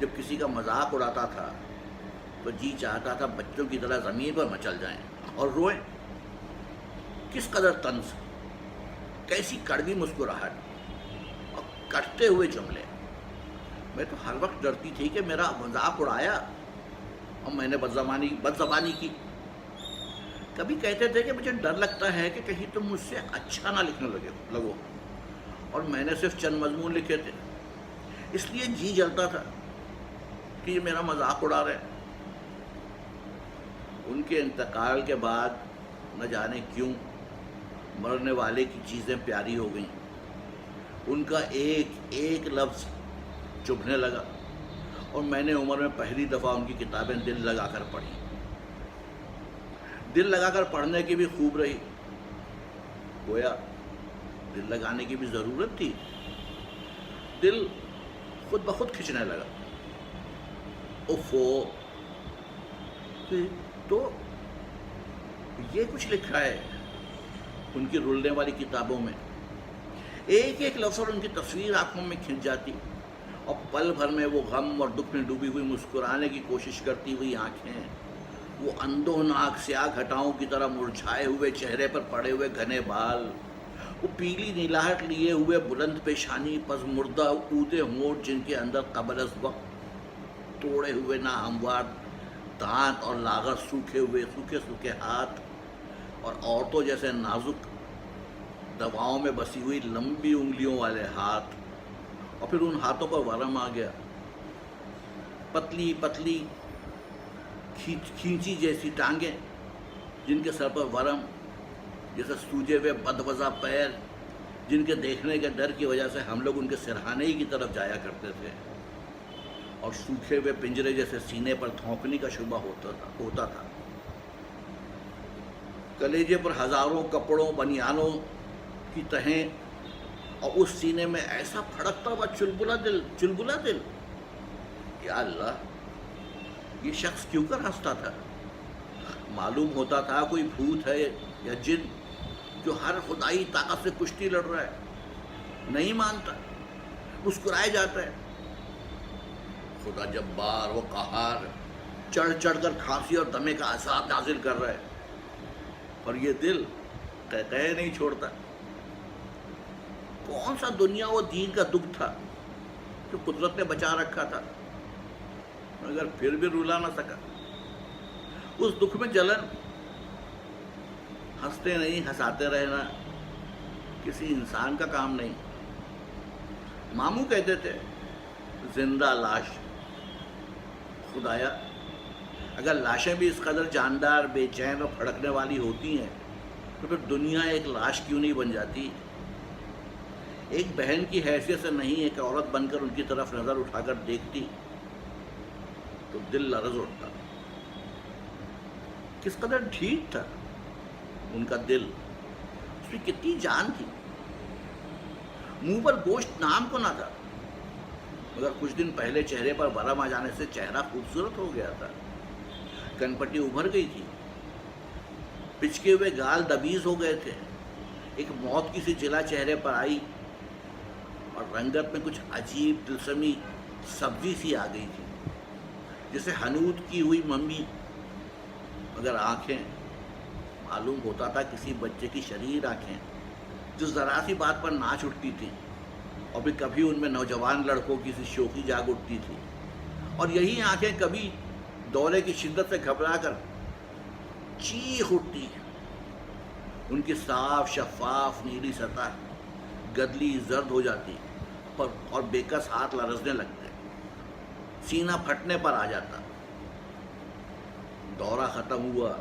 جب کسی کا مذاق اڑاتا تھا تو جی چاہتا تھا بچوں کی طرح زمین پر مچل جائیں اور روئیں. کس قدر طنز، کیسی کڑوی مسکراہٹ اور کٹتے ہوئے جملے. میں تو ہر وقت ڈرتی تھی کہ میرا مذاق اڑایا اور میں نے بد زبانی کی. کبھی کہتے تھے کہ مجھے ڈر لگتا ہے کہ کہیں تم مجھ سے اچھا نہ لکھنے لگو، اور میں نے صرف چند مضمون لکھے تھے، اس لیے جی جلتا تھا کہ یہ میرا مذاق اڑا رہے. ان کے انتقال کے بعد نہ جانے کیوں مرنے والے کی چیزیں پیاری ہو گئیں. ان کا ایک ایک لفظ چبھنے لگا، اور میں نے عمر میں پہلی دفعہ ان کی کتابیں دل لگا کر پڑھی. دل لگا کر پڑھنے کی بھی خوب رہی. گویا دل لگانے کی بھی ضرورت تھی. دل خود بخود کھنچنے لگا. اوفو، تو یہ کچھ لکھا ہے ان کی رلنے والی کتابوں میں. ایک ایک لفظ اور ان کی تصویر آنکھوں میں کھنچ جاتی، اور پل بھر میں وہ غم اور دکھ میں ڈوبی ہوئی مسکرانے کی کوشش کرتی ہوئی آنکھیں، وہ اندوہناک سیاہ گھٹاؤں کی طرح مرجھائے ہوئے چہرے پر پڑے ہوئے گھنے بال، وہ پیلی نیلاہٹ لیے ہوئے بلند پیشانی، پس مردہ اودے ہونٹ جن کے اندر قبل از وقت توڑے ہوئے ناہموار دانت اور لاغر سوکھے ہاتھ، اور عورتوں جیسے نازک دواؤں میں بسی ہوئی لمبی انگلیوں والے ہاتھ. اور پھر ان ہاتھوں پر ورم آ گیا. پتلی پتلی کھینچی جیسی ٹانگیں جن کے سر پر ورم، جیسے سوجے ہوئے بدوضع پیر جن کے دیکھنے کے ڈر کی وجہ سے ہم لوگ ان کے سرہانے کی طرف جایا کرتے تھے، اور سوکھے ہوئے پنجرے جیسے سینے پر دھونکنے کا شبہ ہوتا تھا. کلیجے پر ہزاروں کپڑوں بنیانوں کی تہیں، اور اس سینے میں ایسا پھڑکتا ہوا چلبلا دل. یا اللہ، یہ شخص کیوں کر ہنستا تھا؟ معلوم ہوتا تھا کوئی بھوت ہے یا جن جو ہر خدائی طاقت سے کشتی لڑ رہا ہے. نہیں مانتا، مسکرائے جاتا ہے. خدا جبار و قہار چڑھ چڑھ کر کھانسی اور دمے کا عذاب نازل کر رہا ہے، اور یہ دل قہقہے نہیں چھوڑتا. کون سا دنیا و دین کا دکھ تھا جو قدرت نے بچا رکھا تھا، مگر پھر بھی رلا نہ سکا. اس دکھ میں جلن، ہنستے نہیں ہنساتے رہنا کسی انسان کا کام نہیں. ماموں کہتے تھے زندہ لاش. خدایا، اگر لاشیں بھی اس قدر جاندار، بے چین اور پھڑکنے والی ہوتی ہیں تو پھر دنیا ایک لاش کیوں نہیں بن جاتی؟ ایک بہن کی حیثیت سے نہیں، ایک عورت بن کر ان کی طرف نظر اٹھا کر دیکھتی تو دل لرز اٹھتا. کس قدر ڈھیٹ تھا ان کا دل، اس میں کتنی جان تھی. منہ پر گوشت نام کو نہ تھا، مگر کچھ دن پہلے چہرے پر ورم آ جانے سے چہرہ خوبصورت ہو گیا تھا. کنپٹی ابھر گئی تھی، پچکے ہوئے گال دبیز ہو گئے تھے. ایک موت کی سی جلا چہرے پر آئی، اور رنگت میں کچھ عجیب دلسمی سبزی سی آ گئی تھی، جیسے حنوط کی ہوئی ممی. مگر آنکھیں، معلوم ہوتا تھا کسی بچے کی شریر آنکھیں جو ذرا سی بات پر ناچ اٹھتی تھیں، اور بھی کبھی ان میں نوجوان لڑکوں کی سی شوخی جاگ اٹھتی تھی. اور یہی آنکھیں کبھی دورے کی شدت سے گھبرا کر چیخ اٹھتی. ان کی صاف شفاف نیلی سطح گدلی زرد ہو جاتی، اور بےکس ہاتھ لرزنے لگتے. سینہ پھٹنے پر آ جاتا. دورہ ختم ہوا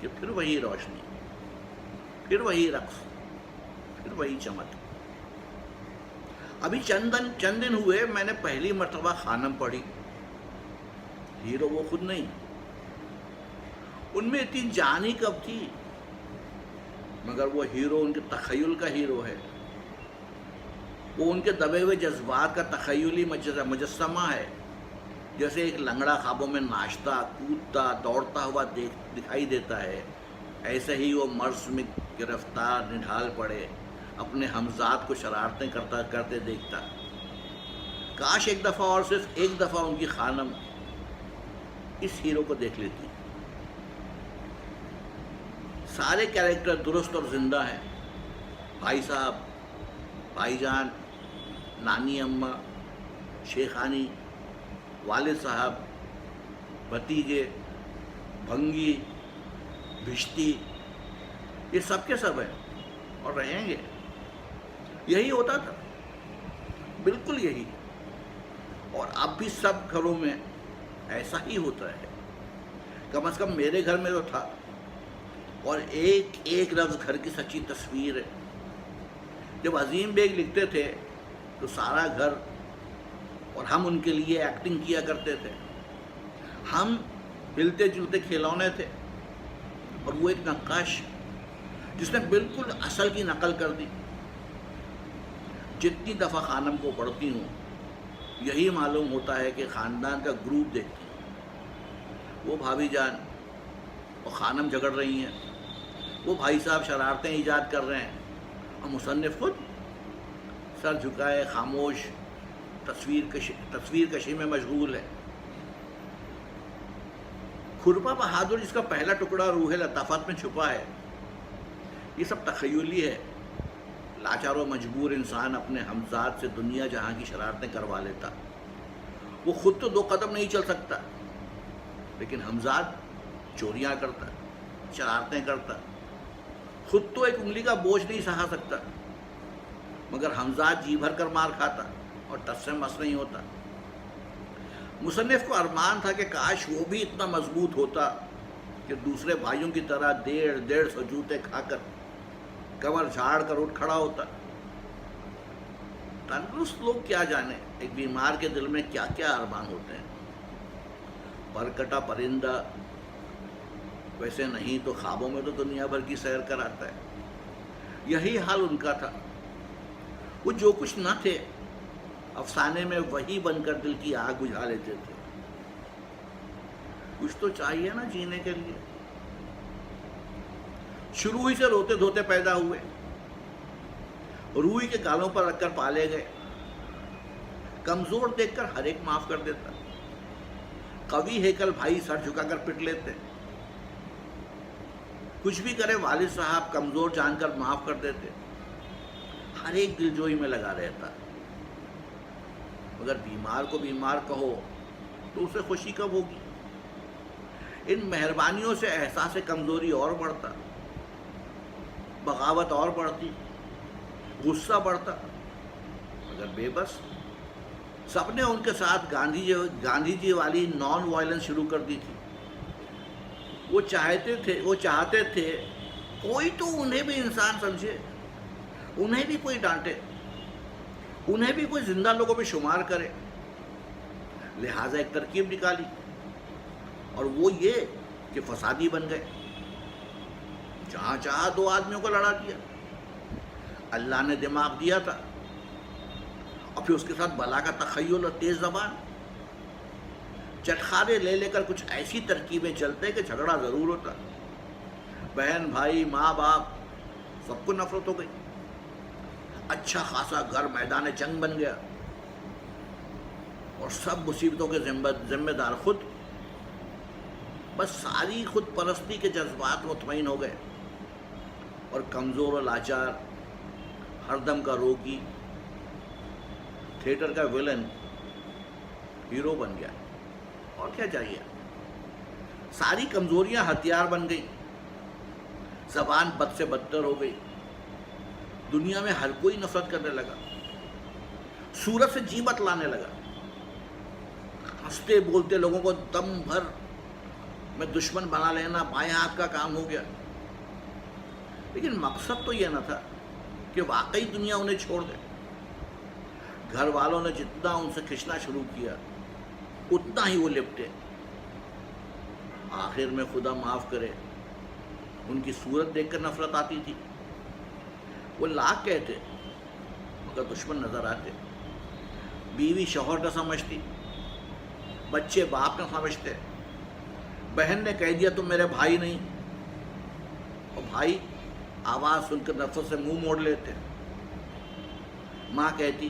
کہ پھر وہی روشنی، پھر وہی رقص، پھر وہی چمک. ابھی چند دن ہوئے میں نے پہلی مرتبہ خانم پڑھی. ہیرو وہ خود نہیں، ان میں اتنی جان ہی کب تھی، مگر وہ ہیرو ان کے تخیل کا ہیرو ہے. وہ ان کے دبے ہوئے جذبات کا تخیلی مجسمہ ہے. جیسے ایک لنگڑا خوابوں میں ناچتا، کودتا، دوڑتا ہوا دکھائی دیتا ہے، ایسے ہی وہ مرض میں گرفتار نڈھال پڑے اپنے ہمزاد کو شرارتیں کرتے دیکھتا. کاش ایک دفعہ اور صرف ایک دفعہ ان کی خانم اس ہیرو کو دیکھ لیتی. سارے کیریکٹر درست اور زندہ ہیں. بھائی صاحب، بھائی جان، نانی اماں، شیخانی، والد صاحب، بھتیجے، بھنگی، بھشتی، یہ سب کے سب ہیں اور رہیں گے. یہی ہوتا تھا، بالکل یہی. اور اب بھی سب گھروں میں ایسا ہی ہوتا ہے. کم از کم میرے گھر میں تو تھا. اور ایک ایک لفظ گھر کی سچی تصویر ہے. جب عظیم بیگ لکھتے تھے تو سارا گھر اور ہم ان کے لیے ایکٹنگ کیا کرتے تھے. ہم ملتے جلتے کھلونے تھے اور وہ ایک نقاش جس نے بالکل اصل کی نقل کر دی. جتنی دفعہ خانم کو پڑھتی ہوں یہی معلوم ہوتا ہے کہ خاندان کا گروپ دیکھتی ہوں. وہ بھابھی جان اور خانم جھگڑ رہی ہیں، وہ بھائی صاحب شرارتیں ایجاد کر رہے ہیں، اور مصنف خود سر جھکائے خاموش تصویر کشی میں مشغول ہے. کھرپا بہادر جس کا پہلا ٹکڑا روح لطافت میں چھپا ہے، یہ سب تخیلی ہے. لاچار و مجبور انسان اپنے ہمزاد سے دنیا جہاں کی شرارتیں کروا لیتا. وہ خود تو 2 قدم نہیں چل سکتا، لیکن ہمزاد چوریاں کرتا، شرارتیں کرتا. خود تو ایک انگلی کا بوجھ نہیں سہا سکتا، مگر ہمزاد جی بھر کر مار کھاتا اور ٹس سے مس نہیں ہوتا. مصنف کو ارمان تھا کہ کاش وہ بھی اتنا مضبوط ہوتا کہ دوسرے بھائیوں کی طرح 150 جوتے کھا کر کمر جھاڑ کر اٹھ کھڑا ہوتا. تندرست لوگ کیا جانے ایک بیمار کے دل میں کیا کیا ارمان ہوتے ہیں. پرکٹا پرندہ ویسے نہیں تو خوابوں میں تو دنیا بھر کی سیر کراتا ہے. یہی حال ان کا تھا. وہ جو کچھ نہ تھے افسانے میں وہی بن کر دل کی آگ بجھا لیتے تھے. کچھ تو چاہیے نا جینے کے لیے. شروع ہی سے روتے دھوتے پیدا ہوئے، روئی کے گالوں پر رکھ کر پالے گئے. کمزور دیکھ کر ہر ایک معاف کر دیتا. قوی ہیکل بھائی سر جھکا کر پٹ لیتے. کچھ بھی کرے والد صاحب کمزور جان کر معاف کر دیتے. ہر ایک دل جوئی میں لگا رہتا. مگر بیمار کو بیمار کہو تو اسے خوشی کب ہوگی؟ ان مہربانیوں سے احساس کمزوری اور بڑھتا، بغاوت اور بڑھتی، غصہ بڑھتا. مگر بے بس سب نے ان کے ساتھ گاندھی جی والی نان وائلنس شروع کر دی تھی. وہ چاہتے تھے کوئی تو انہیں بھی انسان سمجھے، انہیں بھی کوئی ڈانٹے، انہیں بھی کوئی زندہ لوگوں میں شمار کرے. لہٰذا ایک ترکیب نکالی اور وہ یہ کہ فسادی بن گئے. جہاں چاہا 2 آدمیوں کو لڑا دیا. اللہ نے دماغ دیا تھا اور پھر اس کے ساتھ بلا کا تخیل اور تیز زبان. چٹخارے لے لے کر کچھ ایسی ترکیبیں چلتے کہ جھگڑا ضرور ہوتا. بہن بھائی ماں باپ سب کو نفرت ہو گئی. اچھا خاصا گھر میدان جنگ بن گیا اور سب مصیبتوں کے ذمہ دار خود. بس ساری خود پرستی کے جذبات مطمئن ہو گئے اور کمزور و لاچار ہردم کا روگی تھیٹر کا ویلن ہیرو بن گیا. اور کیا چاہیے؟ ساری کمزوریاں ہتھیار بن گئی. زبان بد سے بدتر ہو گئی. دنیا میں ہر کوئی نفرت کرنے لگا. صورت سے جی مت لانے لگا. ہنستے بولتے لوگوں کو دم بھر میں دشمن بنا لینا بائیں ہاتھ کا کام ہو گیا. لیکن مقصد تو یہ نہ تھا کہ واقعی دنیا انہیں چھوڑ دے. گھر والوں نے جتنا ان سے کھنچنا شروع کیا اتنا ہی وہ لپٹے. آخر میں خدا معاف کرے ان کی صورت دیکھ کر نفرت آتی تھی. وہ لاکھ کہتے مگر دشمن نظر آتے. بیوی شوہر نہ سمجھتی، بچے باپ نہ سمجھتے. بہن نے کہہ دیا تم میرے بھائی نہیں، اور بھائی آواز سن کر نفرت سے منہ موڑ لیتے. ماں کہتی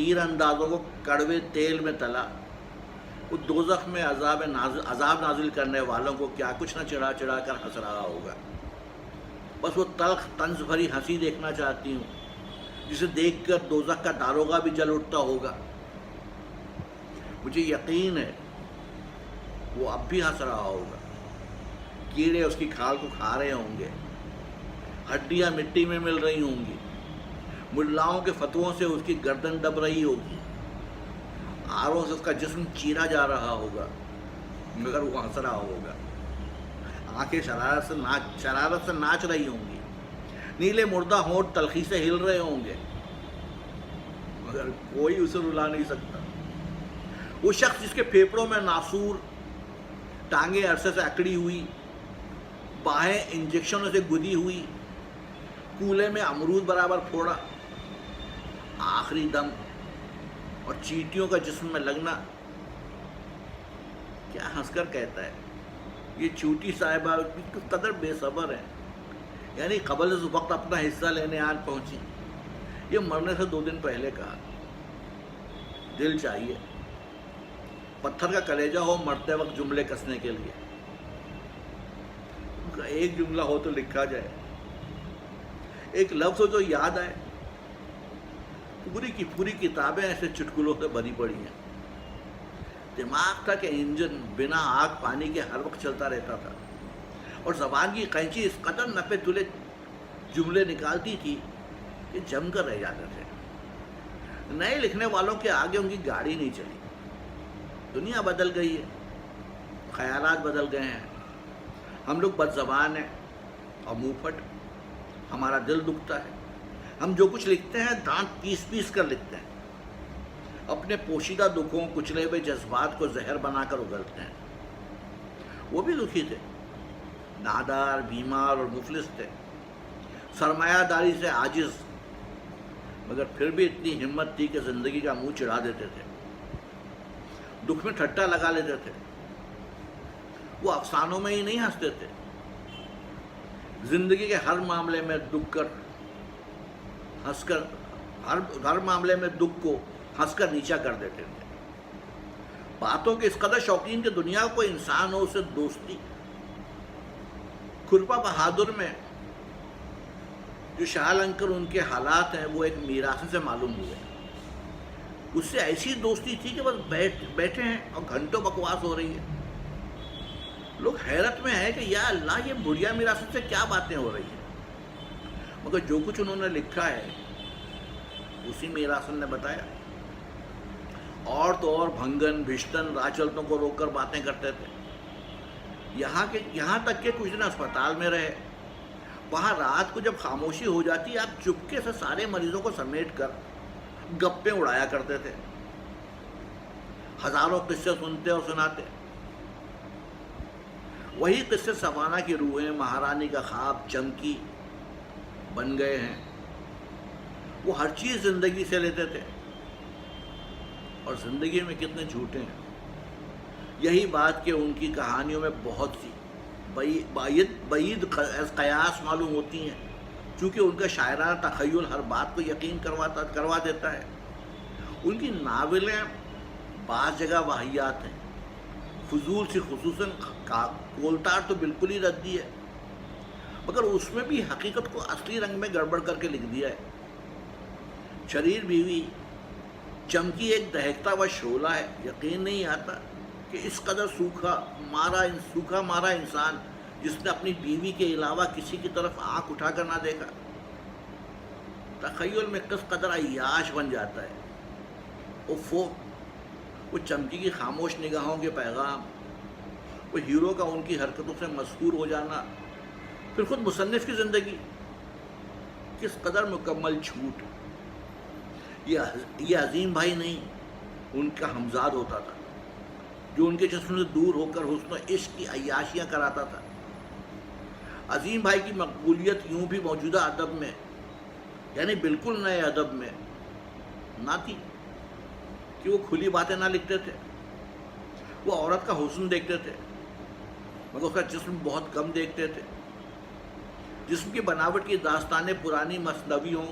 تیر اندازوں کو کڑوے تیل میں تلا، وہ دوزخ میں عذاب نازل کرنے والوں کو کیا کچھ نہ چڑھا چڑھا کر ہنس رہا ہوگا۔ بس وہ تلخ طنز بھری ہنسی دیکھنا چاہتی ہوں جسے دیکھ کر دوزخ کا داروغہ بھی جل اٹھتا ہوگا۔ مجھے یقین ہے وہ اب بھی ہنس رہا ہوگا۔ کیڑے اس کی کھال کو کھا رہے ہوں گے، ہڈیاں مٹی میں مل رہی ہوں گی، ملاؤں کے فتووں سے اس کی گردن دب رہی ہوگی، آروں سے اس کا جسم چیرا جا رہا ہوگا، مگر وہ ہنس رہا ہوگا۔ آنکھیں شرارت سے ناچ رہی ہوں گی، نیلے مردہ ہونٹ تلخی سے ہل رہے ہوں گے، مگر کوئی اسے رلا نہیں سکتا۔ وہ شخص جس کے پھیپھڑوں میں ناسور، ٹانگیں عرصے سے اکڑی ہوئی، باہیں انجیکشنوں سے گدی ہوئی، کولے میں امرود برابر پھوڑا، آخری دم اور چیٹیوں کا جسم میں لگنا، کیا ہنس کر کہتا ہے یہ چوٹی صاحبہ کس قدر بے صبر ہے، یعنی قبل از وقت اپنا حصہ لینے آن پہنچی۔ یہ مرنے سے 2 دن پہلے کہا۔ دل چاہیے پتھر کا کلیجہ ہو مرتے وقت جملے کسنے کے لیے۔ ان کا ایک جملہ ہو تو لکھا جائے، ایک لفظ ہو جو یاد آئے۔ پوری کی پوری کتابیں ایسے چٹکلوں سے بھری پڑی ہیں۔ دماغ تھا کہ انجن بنا آگ پانی کے ہر وقت چلتا رہتا تھا، اور زبان کی قینچی اس قدر نپے تلے جملے نکالتی تھی کہ جم کر رہ جاتے تھے۔ نئے لکھنے والوں کے آگے ان کی گاڑی نہیں چلی۔ دنیا بدل گئی ہے، خیالات بدل گئے ہیں، ہم لوگ بد زبان ہیں اور منہ پھٹ، ہمارا دل دکھتا ہے، ہم جو کچھ لکھتے ہیں دانت پیس پیس کر لکھتے ہیں، اپنے پوشیدہ دکھوں کچلے ہوئے جذبات کو زہر بنا کر اگلتے ہیں۔ وہ بھی دکھی تھے، نادار، بیمار اور مفلس تھے، سرمایہ داری سے عاجز، مگر پھر بھی اتنی ہمت تھی کہ زندگی کا منہ چڑھا دیتے تھے، دکھ میں ٹھٹا لگا لیتے تھے۔ وہ افسانوں میں ہی نہیں ہنستے تھے، زندگی کے ہر معاملے میں ہر معاملے میں دکھ کو ہنس کر نیچا کر دیتے تھے۔ باتوں کے اس قدر شوقین کہ دنیا کو انسان ہو اسے دوستی۔ کھرپا بہادر میں جو شاہ ان کے حالات ہیں وہ ایک میراث سے معلوم ہوئے۔ اس سے ایسی دوستی تھی کہ بس بیٹھے ہیں اور گھنٹوں بکواس ہو رہی ہے۔ لوگ حیرت میں ہے کہ یا اللہ یہ بڑھیا میراث سے کیا باتیں ہو رہی ہیں، مگر جو کچھ انہوں نے لکھا ہے اسی میراث نے بتایا۔ اور تو اور بھنگن بھشتن راہ چلتوں کو روک کر باتیں کرتے تھے، یہاں تک کہ کچھ دن اسپتال میں رہے۔ وہاں رات کو جب خاموشی ہو جاتی آپ چپکے سے سارے مریضوں کو سمیٹ کر گپیں اڑایا کرتے تھے، ہزاروں قصے سنتے اور سناتے۔ وہی قصے سوانہ کی روحیں مہارانی کا خواب چمکی بن گئے ہیں۔ وہ ہر چیز زندگی سے لیتے تھے، اور زندگی میں کتنے جھوٹے ہیں۔ یہی بات کہ ان کی کہانیوں میں بہت سی بعید قیاس معلوم ہوتی ہیں، چونکہ ان کا شاعرانہ تخیل ہر بات کو یقین کروا دیتا ہے۔ ان کی ناولیں بعض جگہ واہیات ہیں، فضول سی، خصوصاً کولتار تو بالکل ہی ردی ہے، مگر اس میں بھی حقیقت کو اصلی رنگ میں گڑبڑ کر کے لکھ دیا ہے۔ شریر بیوی چمکی ایک دہکتا ہوا شعلہ ہے، یقین نہیں آتا کہ اس قدر سوکھا مارا انسان جس نے اپنی بیوی کے علاوہ کسی کی طرف آنکھ اٹھا کر نہ دیکھا، تخیل میں کس قدر عیاش بن جاتا ہے۔ اوفو، وہ چمکی کی خاموش نگاہوں کے پیغام، وہ ہیرو کا ان کی حرکتوں سے مسحور ہو جانا، پھر خود مصنف کی زندگی، کس قدر مکمل جھوٹ۔ یہ عظیم بھائی نہیں، ان کا ہمزاد ہوتا تھا جو ان کے جسم سے دور ہو کر حسن و عشق کی عیاشیاں کراتا تھا۔ عظیم بھائی کی مقبولیت یوں بھی موجودہ ادب میں، یعنی بالکل نئے ادب میں نہ تھی کہ وہ کھلی باتیں نہ لکھتے تھے۔ وہ عورت کا حسن دیکھتے تھے، مگر اس کا جسم بہت کم دیکھتے تھے۔ جسم کی بناوٹ کی داستانیں پرانی مثنویوں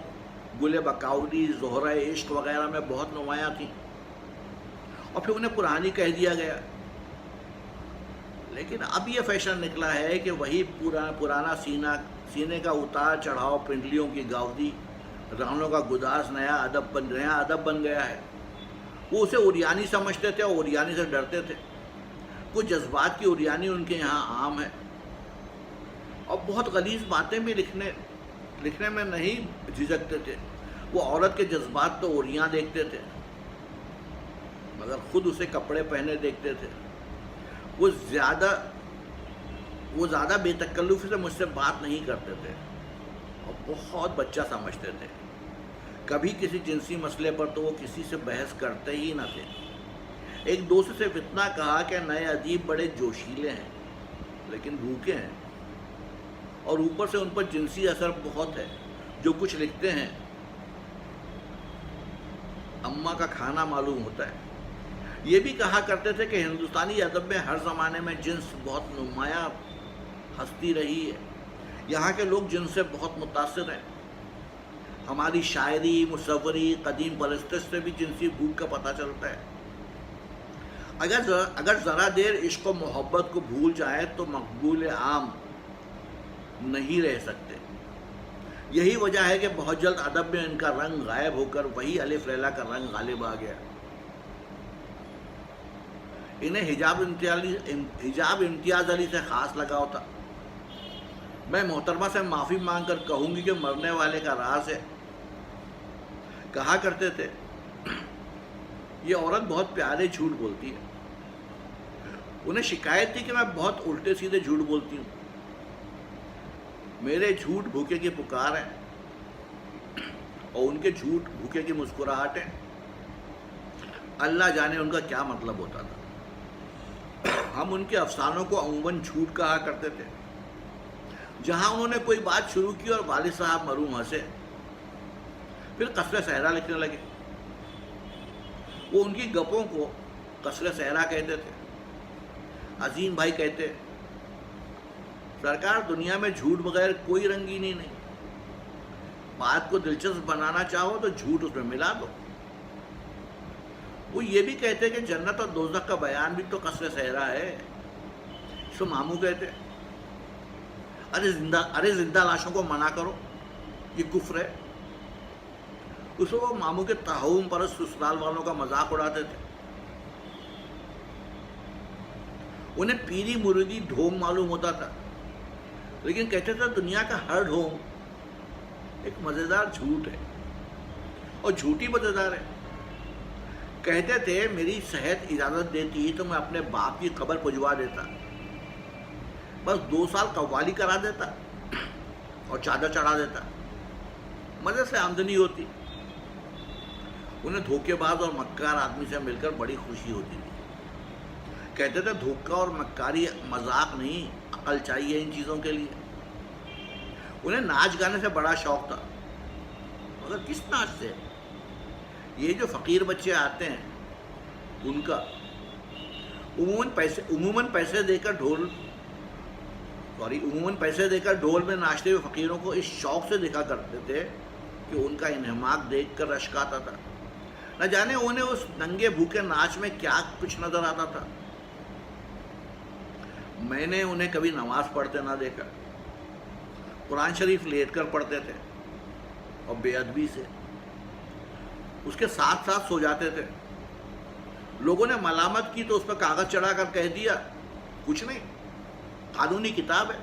گل بکاؤری، زہرہ عشق وغیرہ میں بہت نمایاں تھیں، اور پھر انہیں پرانی کہہ دیا گیا۔ لیکن اب یہ فیشن نکلا ہے کہ وہی پرانا سینے کا اتار چڑھاؤ، پنڈلیوں کی گاودی، رانوں کا گداز نیا ادب بن گیا ہے۔ وہ اسے اوریانی سمجھتے تھے اور اوریانی سے ڈرتے تھے۔ کچھ جذبات کی اوریانی ان کے یہاں عام ہے، اور بہت غلیظ باتیں بھی لکھنے میں نہیں جھجکتے تھے۔ وہ عورت کے جذبات تو اوریاں دیکھتے تھے، مگر خود اسے کپڑے پہنے دیکھتے تھے۔ وہ زیادہ بے تکلفی سے مجھ سے بات نہیں کرتے تھے اور بہت بچہ سمجھتے تھے۔ کبھی کسی جنسی مسئلے پر تو وہ کسی سے بحث کرتے ہی نہ تھے۔ ایک دوست سے صرف اتنا کہا کہ نئے ادیب بڑے جوشیلے ہیں لیکن بھوکے ہیں، اور اوپر سے ان پر جنسی اثر بہت ہے، جو کچھ لکھتے ہیں اماں کا کھانا معلوم ہوتا ہے۔ یہ بھی کہا کرتے تھے کہ ہندوستانی ادب میں ہر زمانے میں جنس بہت نمایاں ہستی رہی ہے، یہاں کے لوگ جنس سے بہت متاثر ہیں۔ ہماری شاعری، مصوری، قدیم پرستش سے بھی جنسی بھوک کا پتہ چلتا ہے۔ اگر ذرا دیر عشق و محبت کو بھول جائے تو مقبول عام نہیں رہ سکتے۔ یہی وجہ ہے کہ بہت جلد ادب میں ان کا رنگ غائب ہو کر وہی الف لیلا کا رنگ غالب آ گیا۔ انہیں حجاب امتیاز علی سے خاص لگاؤ تھا۔ میں محترمہ سے معافی مانگ کر کہوں گی کہ مرنے والے کا راز ہے۔ کہا کرتے تھے یہ عورت بہت پیارے جھوٹ بولتی ہے۔ انہیں شکایت تھی کہ میں بہت الٹے سیدھے جھوٹ بولتی ہوں۔ میرے جھوٹ بھوکے کی پکار ہے اور ان کے جھوٹ بھوکے کی مسکراہٹ ہے۔ اللہ جانے ان کا کیا مطلب ہوتا تھا۔ ہم ان کے افسانوں کو عموماً جھوٹ کہا کرتے تھے۔ جہاں انہوں نے کوئی بات شروع کی اور والد صاحب مرحوم ہنسے، پھر قصر صحرا لکھنے لگے۔ وہ ان کی گپوں کو قصر صحرا کہتے تھے۔ عظیم بھائی کہتے سرکار دنیا میں جھوٹ بغیر کوئی رنگینی نہیں، بات کو دلچسپ بنانا چاہو تو جھوٹ اس میں ملا دو۔ وہ یہ بھی کہتے کہ جنت اور دوزخ کا بیان بھی تو قصر صحرا ہے۔ اس کو ماموں کہتے ارے زندہ لاشوں کو منع کرو، یہ کفر ہے۔ اس کو وہ ماموں کے تہوم پرست سسرال والوں کا مذاق اڑاتے تھے۔ انہیں پیری مریدی ڈھونگ معلوم ہوتا تھا، لیکن کہتے تھے دنیا کا ہر ڈھونگ ایک مزیدار جھوٹ ہے، اور جھوٹی مزیدار ہے۔ کہتے تھے میری صحت اجازت دیتی تو میں اپنے باپ کی قبر پجوا دیتا، بس 2 سال قوالی کرا دیتا اور چادر چڑھا دیتا، مزے سے آمدنی ہوتی۔ انہیں دھوکے باز اور مکار آدمی سے مل کر بڑی خوشی ہوتی تھی۔ کہتے تھے دھوکہ اور مکاری مذاق نہیں، عقل چاہیے ان چیزوں کے لیے۔ انہیں ناچ گانے سے بڑا شوق تھا، مگر کس ناچ سے؟ یہ جو فقیر بچے آتے ہیں ان کا عموماً پیسے دے کر ڈھول میں ناچتے ہوئے فقیروں کو اس شوق سے دیکھا کرتے تھے کہ ان کا انہماک دیکھ کر رشک آتا تھا۔ نہ جانے انہیں اس ننگے بھوکے ناچ میں کیا کچھ نظر آتا تھا۔ میں نے انہیں کبھی نماز پڑھتے نہ دیکھا۔ قرآن شریف لیٹ کر پڑھتے تھے اور بے ادبی سے اس کے ساتھ ساتھ سو جاتے تھے۔ لوگوں نے ملامت کی تو اس پر کاغذ چڑھا کر کہہ دیا کچھ نہیں، قانونی کتاب ہے۔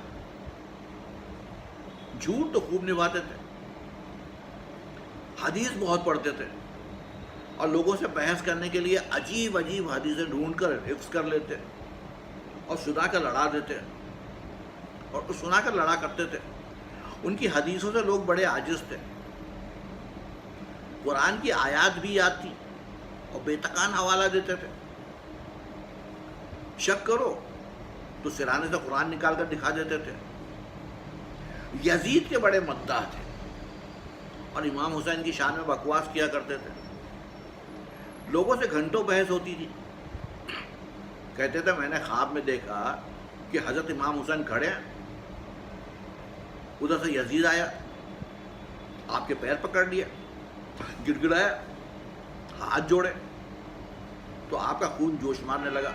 جھوٹ تو خوب نبھاتے تھے۔ حدیث بہت پڑھتے تھے اور لوگوں سے بحث کرنے کے لیے عجیب حدیثیں ڈھونڈ کر حفظ کر لیتے اور سنا کر لڑا دیتے اور سنا کر لڑا کرتے تھے۔ ان کی حدیثوں سے لوگ بڑے عاجز تھے۔ قرآن کی آیات بھی یاد تھی اور بے تکان حوالہ دیتے تھے۔ شک کرو تو سرانے سے قرآن نکال کر دکھا دیتے تھے۔ یزید کے بڑے مداح تھے اور امام حسین کی شان میں بکواس کیا کرتے تھے۔ لوگوں سے گھنٹوں بحث ہوتی تھی۔ کہتے تھے میں نے خواب میں دیکھا کہ حضرت امام حسین کھڑے ہیں، ادھر سے یزید آیا آپ کے پیر پکڑ لیا، گر گڑایا، ہاتھ جوڑے، تو آپ کا خون جوش مارنے لگا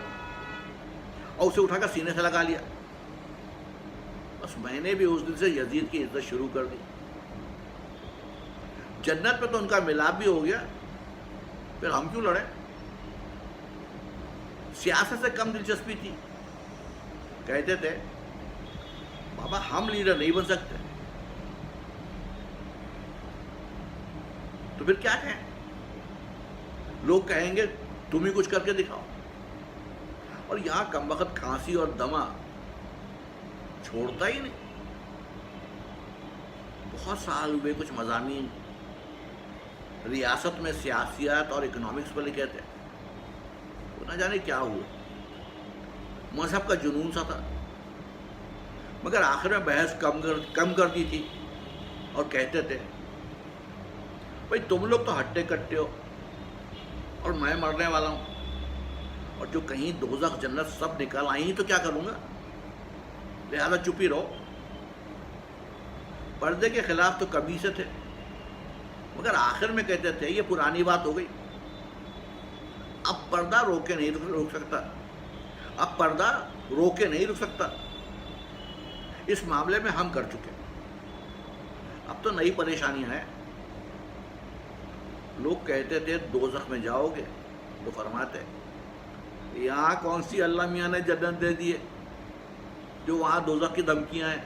اور اسے اٹھا کر سینے سے لگا لیا. بس میں نے بھی اس دن سے یزید کی عزت شروع کر دی. جنت میں تو ان کا ملاپ بھی ہو گیا، پھر ہم کیوں لڑیں؟ سیاست سے کم دلچسپی تھی. کہتے تھے بابا ہم لیڈر نہیں بن سکتے، تو پھر کیا کہیں؟ لوگ کہیں گے تم ہی کچھ کر کے دکھاؤ. اور یہاں کم وقت کھانسی اور دمہ چھوڑتا ہی نہیں. بہت سال ہوئے کچھ مضامین ریاست میں سیاسیات اور اکنامکس پر لکھے تھے، نہ جانے کیا ہوا. مذہب کا جنون سا تھا، مگر آخر میں بحث کم کر دی تھی اور کہتے تھے بھائی تم لوگ تو ہٹے کٹے ہو اور میں مرنے والا ہوں، اور جو کہیں دوزخ جنت سب نکل آئیں تو کیا کروں گا، لہذا چپ ہی رہو. پردے کے خلاف تو کبھی سے تھے، مگر آخر میں کہتے تھے یہ پرانی بات ہو گئی، اب پردہ روکے نہیں روک سکتا، اب پردہ روکے نہیں رک سکتا. اس معاملے میں ہم کر چکے، اب تو نئی پریشانیاں ہیں. لوگ کہتے تھے دوزخ میں جاؤ گے تو فرماتے یہاں کون سی اللہ میاں نے جنت دے دی ہے جو وہاں دوزخ کی دھمکیاں ہیں.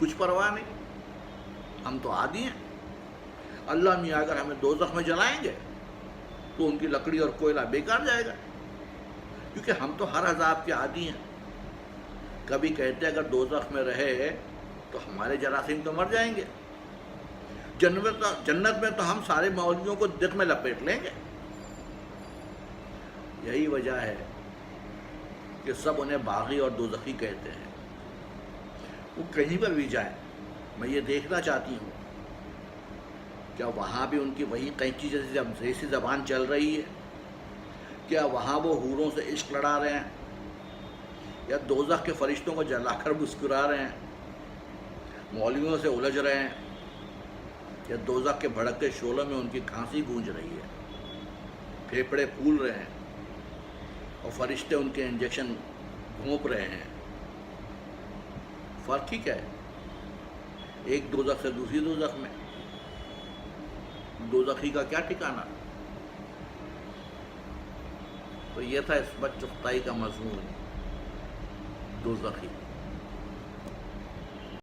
کچھ پرواہ نہیں، ہم تو عادی ہیں. اللہ میاں اگر ہمیں دوزخ میں جلائیں گے تو ان کی لکڑی اور کوئلہ بیکار جائے گا، کیونکہ ہم تو ہر عذاب کے عادی ہیں. کبھی کہتے اگر دوزخ میں رہے تو ہمارے جراثیم تو مر جائیں گے، جنت میں تو ہم سارے مولویوں کو دل میں لپیٹ لیں گے. یہی وجہ ہے کہ سب انہیں باغی اور دوزخی کہتے ہیں. وہ کہیں پر بھی جائیں، میں یہ دیکھنا چاہتی ہوں کیا وہاں بھی ان کی وہی قینچی جیسی زبان چل رہی ہے؟ کیا وہاں وہ حوروں سے عشق لڑا رہے ہیں، یا دوزخ کے فرشتوں کو جلا کر مسکرا رہے ہیں، مولویوں سے الجھ رہے ہیں، یا دوزخ کے بھڑکتے شعلوں میں ان کی کھانسی گونج رہی ہے، پھیپھڑے پھول رہے ہیں اور فرشتے ان کے انجیکشن گھونپ رہے ہیں. فرق ہی کیا ہے ایک دوزخ سے دوسری دوزخ میں؟ دوزخی کا کیا ٹھکانہ؟ تو یہ تھا اس بد چختائی کا مضمون، دوزخی.